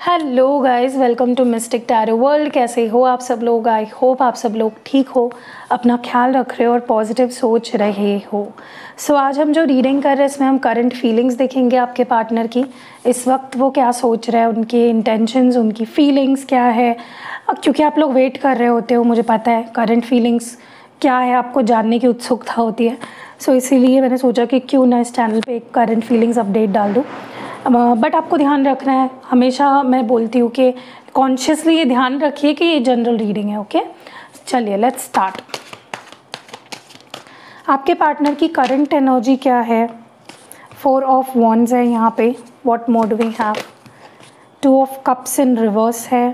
Hello guys, welcome to mystic tarot world. कैसे हो आप सब लोग? आई होप आप सब लोग ठीक हो, अपना ख्याल रख रहे हो और पॉजिटिव सोच रहे हो। आज हम जो रीडिंग कर रहे हैं इसमें हम करंट फीलिंग्स देखेंगे आपके पार्टनर की। इस वक्त वो क्या सोच रहे हैं, उनके इंटेंशंस, उनकी फीलिंग्स क्या है। अब क्योंकि आप लोग वेट कर रहे होते हो, मुझे पता है करंट फीलिंग्स क्या है, आपको जानने की उत्सुकता होती है। इसीलिए मैंने सोचा कि क्यों ना इस चैनल पे एक करंट फीलिंग्स अपडेट डाल दूँ। बट आपको ध्यान रखना है, हमेशा मैं बोलती हूँ कि कॉन्शियसली ये ध्यान रखिए कि ये जनरल रीडिंग है। ओके, चलिए लेट्स स्टार्ट। आपके पार्टनर की करंट एनर्जी क्या है? 4 ऑफ वॉन्ड्स है यहाँ पे। What more we have? 2 of cups in reverse है।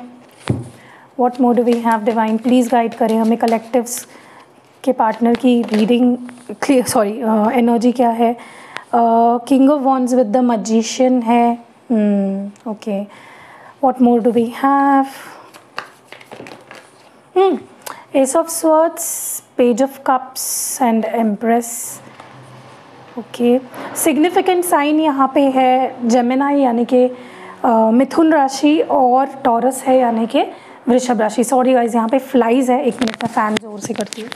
What more we have? Divine please guide करें हमें कलेक्टिव्स के पार्टनर की रीडिंग एनर्जी क्या है। King of wands with the magician है। Okay, what more do we have? Ace of swords, page of cups and empress. Okay, significant sign यहाँ पे है जेमिनाई यानी कि मिथुन राशि, और टॉरस है यानी कि वृषभ राशि। सॉरी गाइज, यहाँ पे फ्लाइज है, एक मिनट में फैन जोर से करती हूँ।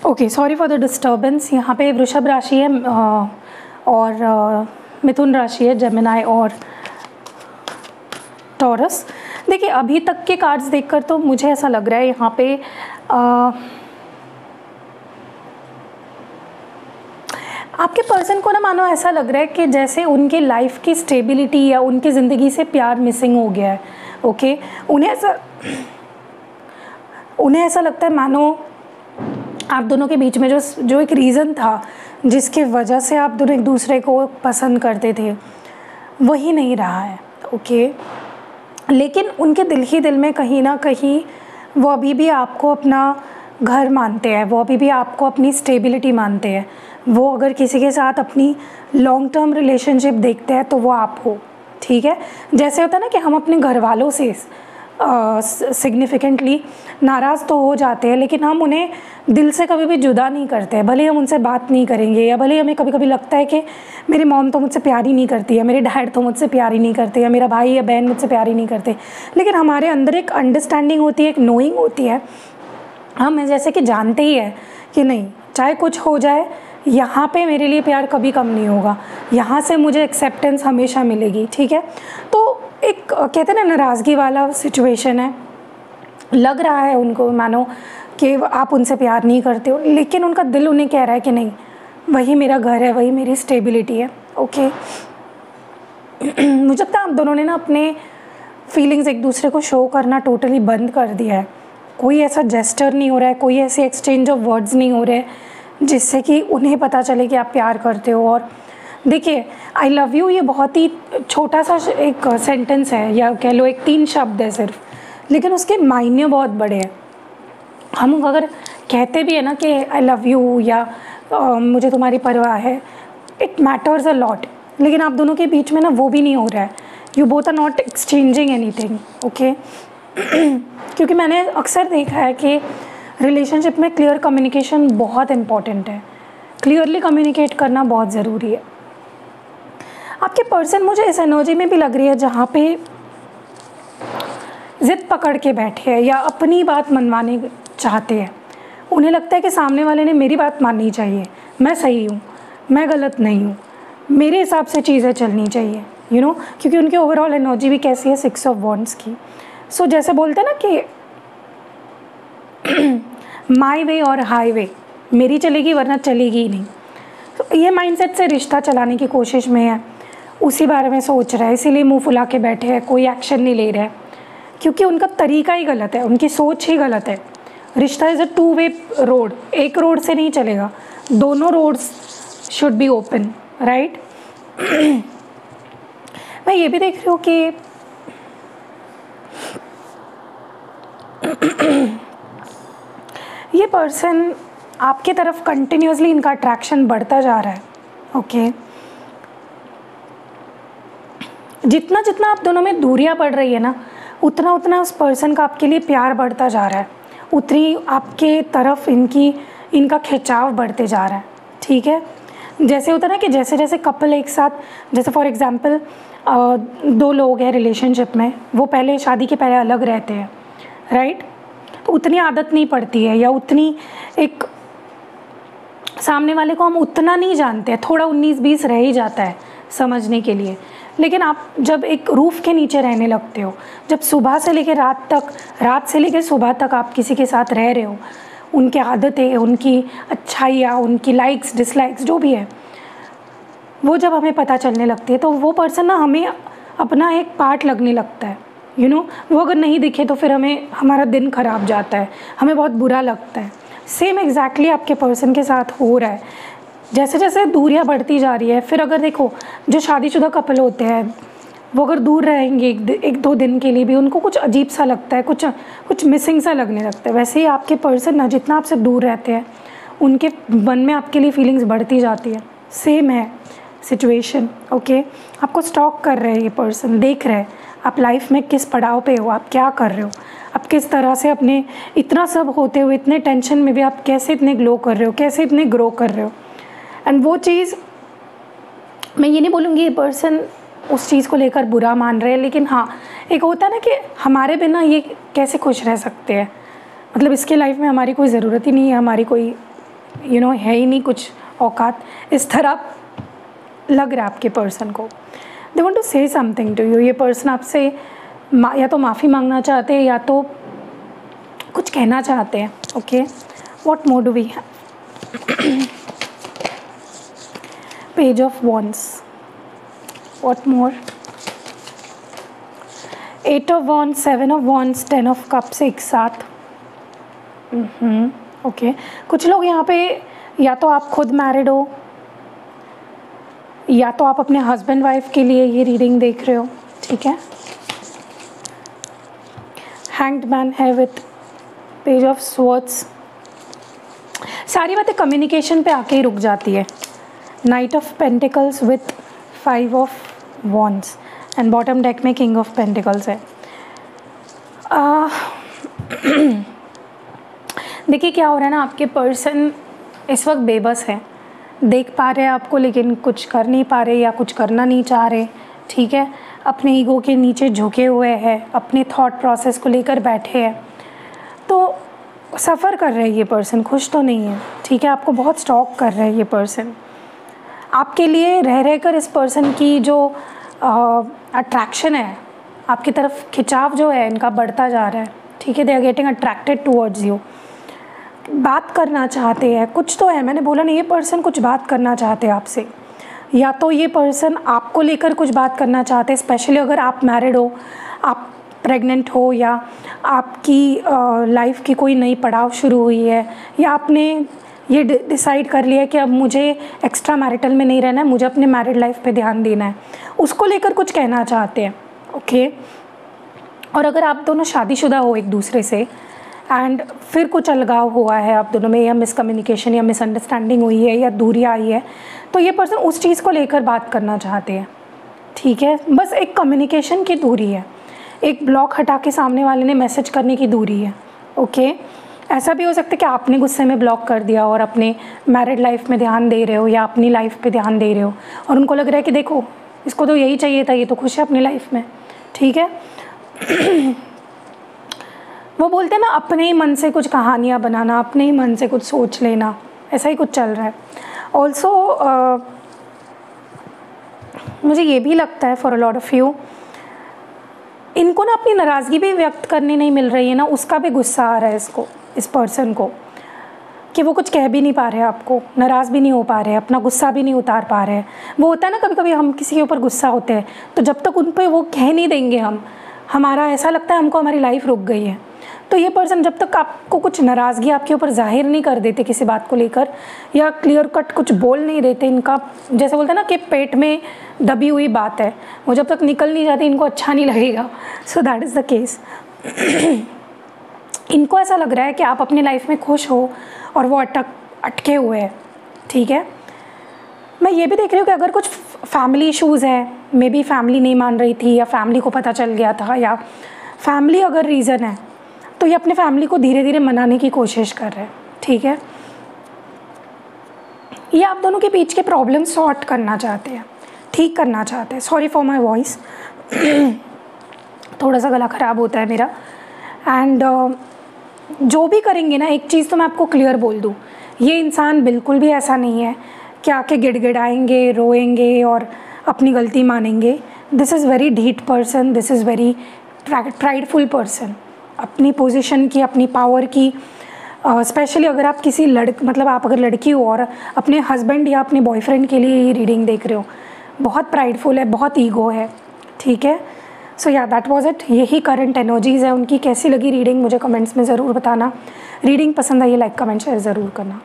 Okay, sorry for the disturbance. यहाँ पे वृषभ राशि है और मिथुन राशि है, जेमिनाई और टॉरस। देखिए, अभी तक के कार्ड्स देखकर तो मुझे ऐसा लग रहा है यहाँ पे आपके पर्सन को ना मानो ऐसा लग रहा है कि जैसे उनके लाइफ की स्टेबिलिटी या उनकी ज़िंदगी से प्यार मिसिंग हो गया है। ओके, उन्हें ऐसा लगता है मानो आप दोनों के बीच में जो एक रीज़न था जिसके वजह से आप दोनों एक दूसरे को पसंद करते थे, वही नहीं रहा है। ओके, लेकिन उनके दिल ही दिल में कहीं ना कहीं वो अभी भी आपको अपना घर मानते हैं, वो अभी भी आपको अपनी स्टेबिलिटी मानते हैं। वो अगर किसी के साथ अपनी लॉन्ग टर्म रिलेशनशिप देखते हैं तो वो आप हो। ठीक है, जैसे होता है ना कि हम अपने घर वालों से सिग्निफिकेंटली नाराज़ तो हो जाते हैं, लेकिन हम उन्हें दिल से कभी भी जुदा नहीं करते हैं। भले हम उनसे बात नहीं करेंगे, या भले हमें कभी कभी लगता है कि मेरी मॉम तो मुझसे प्यार ही नहीं करती है, मेरे डैड तो मुझसे प्यार ही नहीं करते, या मेरा भाई या बहन मुझसे प्यार ही नहीं करते, लेकिन हमारे अंदर एक अंडरस्टैंडिंग होती है, एक नोइंग होती है। हम जैसे कि जानते ही है कि नहीं, चाहे कुछ हो जाए, यहाँ पे मेरे लिए प्यार कभी कम नहीं होगा, यहाँ से मुझे एक्सेप्टेंस हमेशा मिलेगी। ठीक है, तो एक कहते हैं ना नाराज़गी वाला सिचुएशन है। लग रहा है उनको मानो कि आप उनसे प्यार नहीं करते हो, लेकिन उनका दिल उन्हें कह रहा है कि नहीं, वही मेरा घर है, वही मेरी स्टेबिलिटी है। ओके, मुझे लगता है आप दोनों ने ना अपने फीलिंग्स एक दूसरे को शो करना टोटली बंद कर दिया है। कोई ऐसा जेस्चर नहीं हो रहा है, कोई ऐसे एक्सचेंज ऑफ वर्ड्स नहीं हो रहे जिससे कि उन्हें पता चले कि आप प्यार करते हो। और देखिए, आई लव यू ये बहुत ही छोटा सा एक सेंटेंस है, या कह लो एक 3 शब्द है सिर्फ, लेकिन उसके मायने बहुत बड़े हैं। हम अगर कहते भी है ना कि आई लव यू या मुझे तुम्हारी परवाह है, इट मैटर्स अ लॉट, लेकिन आप दोनों के बीच में ना वो भी नहीं हो रहा है। You both are not exchanging anything. Okay, क्योंकि मैंने अक्सर देखा है कि रिलेशनशिप में क्लियर कम्युनिकेशन बहुत इम्पॉर्टेंट है। क्लियरली कम्युनिकेट करना बहुत ज़रूरी है। आपके पर्सन मुझे इस एनर्जी में भी लग रही है जहाँ पे ज़िद पकड़ के बैठे हैं या अपनी बात मनवाने चाहते हैं। उन्हें लगता है कि सामने वाले ने मेरी बात माननी चाहिए, मैं सही हूँ, मैं गलत नहीं हूँ, मेरे हिसाब से चीज़ें चलनी चाहिए, यू नो, क्योंकि उनकी ओवरऑल एनर्जी भी कैसी है, 6 ऑफ वॉन्ड्स की। जैसे बोलते हैं ना कि माई वे और हाई वे, मेरी चलेगी वरना चलेगी ही नहीं। ये माइंडसेट से रिश्ता चलाने की कोशिश में है, उसी बारे में सोच रहा है, इसीलिए मुंह फुला के बैठे हैं, कोई एक्शन नहीं ले रहा है, क्योंकि उनका तरीका ही गलत है, उनकी सोच ही गलत है। रिश्ता इज़ अ 2 वे रोड, एक रोड से नहीं चलेगा, दोनों roads should be open, right. मैं ये भी देख रही हूँ कि ये पर्सन आपके तरफ कंटिन्यूसली, इनका अट्रैक्शन बढ़ता जा रहा है। ओके, जितना जितना आप दोनों में दूरियां बढ़ रही है ना, उतना उतना उस पर्सन का आपके लिए प्यार बढ़ता जा रहा है। उतनी आपके तरफ इनका खिंचाव बढ़ते जा रहा है, ठीक है। जैसे होता है ना कि जैसे जैसे कपल एक साथ, जैसे फॉर एग्जांपल 2 लोग हैं रिलेशनशिप में, वो पहले शादी के पहले अलग रहते हैं, राइट, तो उतनी आदत नहीं पड़ती है, या उतनी एक सामने वाले को हम उतना नहीं जानते हैं, थोड़ा 19-20 रह ही जाता है समझने के लिए। लेकिन आप जब एक रूफ़ के नीचे रहने लगते हो, जब सुबह से लेकर रात तक, रात से लेकर सुबह तक आप किसी के साथ रह रहे हो, उनकी आदतें, उनकी अच्छाइयाँ, उनकी लाइक्स डिसलाइक्स जो भी है, वो जब हमें पता चलने लगती है, तो वो पर्सन ना हमें अपना एक पार्ट लगने लगता है, यू नो। वो अगर नहीं दिखे तो फिर हमारा दिन ख़राब जाता है, हमें बहुत बुरा लगता है। सेम एग्जैक्टली आपके पर्सन के साथ हो रहा है। जैसे जैसे दूरियां बढ़ती जा रही है, फिर अगर देखो जो शादीशुदा कपल होते हैं, वो अगर दूर रहेंगे 1-2 दिन के लिए भी, उनको कुछ अजीब सा लगता है, कुछ मिसिंग सा लगने लगता है। वैसे ही आपके पर्सन ना जितना आपसे दूर रहते हैं, उनके मन में आपके लिए फीलिंग्स बढ़ती जाती है। सेम है सिचुएशन, ओके। आपको स्टॉक कर रहे हैं ये पर्सन, देख रहे हैं आप लाइफ में किस पड़ाव पे हो, आप क्या कर रहे हो, आप किस तरह से अपने इतना सब होते हुए, इतने टेंशन में भी आप कैसे इतने ग्लो कर रहे हो, कैसे इतने ग्रो कर रहे हो। एंड वो चीज़, मैं ये नहीं बोलूँगी ये पर्सन उस चीज़ को लेकर बुरा मान रहे हैं, लेकिन हाँ, एक होता है ना कि हमारे बिना ये कैसे खुश रह सकते हैं, मतलब इसके लाइफ में हमारी कोई ज़रूरत ही नहीं है, हमारी कोई है ही नहीं कुछ औकात, इस तरह लग रहा है आपके पर्सन को। They want to say something to you. ये पर्सन आपसे या तो माफ़ी मांगना चाहते हैं, या तो कुछ कहना चाहते हैं, okay. What more do we have? Page of wands, what more? 8 of wands, 7 of wands, 10 of cups एक साथ, ओके। कुछ लोग यहाँ पे, या तो आप खुद मैरिड हो, या तो आप अपने हस्बैंड वाइफ के लिए ये रीडिंग देख रहे हो, ठीक है। हैंग्ड मैन है विथ पेज ऑफ स्वॉर्ड्स। सारी बातें कम्युनिकेशन पे आके ही रुक जाती है। Night of pentacles with 5 of wands, and bottom deck में किंग ऑफ पेंटिकल्स है। देखिए क्या हो रहा है ना, आपके पर्सन इस वक्त बेबस है, देख पा रहे हैं आपको लेकिन कुछ कर नहीं पा रहे, या कुछ करना नहीं चाह रहे, ठीक है। अपने ईगो के नीचे झुके हुए हैं, अपने थॉट प्रोसेस को लेकर बैठे हैं, तो सफ़र कर रहे हैं ये पर्सन, खुश तो नहीं है, ठीक है। आपको बहुत स्टॉक कर रहे हैं ये पर्सन, आपके लिए रह कर इस पर्सन की जो अट्रैक्शन है, आपकी तरफ खिंचाव जो है इनका बढ़ता जा रहा है, ठीक है। They are getting attracted towards you, बात करना चाहते हैं, कुछ तो है, मैंने बोला नहीं, ये पर्सन कुछ बात करना चाहते हैं आपसे, या तो ये पर्सन आपको लेकर कुछ बात करना चाहते हैं। स्पेशली अगर आप मैरिड हो, आप प्रेग्नेंट हो, या आपकी लाइफ की कोई नई पड़ाव शुरू हुई है, या आपने ये डिसाइड कर लिया कि अब मुझे एक्स्ट्रा मैरिटल में नहीं रहना है, मुझे अपने मैरिड लाइफ पे ध्यान देना है, उसको लेकर कुछ कहना चाहते हैं, ओके। और अगर आप दोनों शादीशुदा हो एक दूसरे से, एंड फिर कुछ अलगाव हुआ है आप दोनों में, या मिसकम्युनिकेशन या मिसअंडरस्टैंडिंग हुई है, या दूरियां आई है, तो ये पर्सन उस चीज़ को लेकर बात करना चाहते हैं, ठीक है। बस एक कम्युनिकेशन की दूरी है, एक ब्लॉक हटा के सामने वाले ने मैसेज करने की दूरी है, ओके। ऐसा भी हो सकता है कि आपने गुस्से में ब्लॉक कर दिया और अपने मैरिड लाइफ में ध्यान दे रहे हो, या अपनी लाइफ पे ध्यान दे रहे हो, और उनको लग रहा है कि देखो इसको तो यही चाहिए था, ये तो खुश है अपनी लाइफ में, ठीक है। वो बोलते हैं ना, अपने ही मन से कुछ कहानियाँ बनाना, अपने ही मन से कुछ सोच लेना, ऐसा ही कुछ चल रहा है। ऑल्सो मुझे ये भी लगता है for a lot of you, इनको ना अपनी नाराज़गी भी व्यक्त करनी नहीं मिल रही है ना, उसका भी गुस्सा आ रहा है इस पर्सन को, कि वो कुछ कह भी नहीं पा रहे हैं आपको, नाराज़ भी नहीं हो पा रहे हैं, अपना गुस्सा भी नहीं उतार पा रहे हैं। वो होता है ना, कभी कभी हम किसी के ऊपर गुस्सा होते हैं, तो जब तक उन पर वो कह नहीं देंगे हमारा ऐसा लगता है हमको हमारी लाइफ रुक गई है। तो ये पर्सन जब तक आपको कुछ नाराज़गी आपके ऊपर जाहिर नहीं कर देते किसी बात को लेकर, या क्लियर कट कुछ बोल नहीं देते, इनका जैसे बोलते हैं ना कि पेट में दबी हुई बात है, वो जब तक निकल नहीं जाती इनको अच्छा नहीं लगेगा। So that is the case. इनको ऐसा लग रहा है कि आप अपनी लाइफ में खुश हो और वो अटके हुए हैं, ठीक है। मैं ये भी देख रही हूँ कि अगर कुछ फैमिली इश्यूज़ है, मे बी फैमिली नहीं मान रही थी, या फैमिली को पता चल गया था, या फैमिली अगर रीज़न है, तो ये अपने फैमिली को धीरे धीरे मनाने की कोशिश कर रहे हैं, ठीक है। ये आप दोनों के बीच के प्रॉब्लम सॉर्ट करना चाहते हैं, ठीक करना चाहते हैं। सॉरी फॉर माई वॉइस, थोड़ा सा गला ख़राब होता है मेरा। एंड जो भी करेंगे ना, एक चीज़ तो मैं आपको क्लियर बोल दूँ, ये इंसान बिल्कुल भी ऐसा नहीं है कि आके गिड़गिड़ाएंगे, रोएंगे और अपनी गलती मानेंगे। दिस इज़ वेरी ढीठ person, this is very prideful person. अपनी पोजीशन की, अपनी पावर की, स्पेशली अगर आप किसी मतलब आप अगर लड़की हो और अपने हस्बैंड या अपने बॉयफ्रेंड के लिए ये रीडिंग देख रहे हो, बहुत प्राइडफुल है, बहुत ईगो है, ठीक है। सो या दैट वाज इट। यही करंट एनर्जीज़ है उनकी। कैसी लगी रीडिंग मुझे कमेंट्स में ज़रूर बताना। रीडिंग पसंद आई लाइक कमेंट शेयर ज़रूर करना।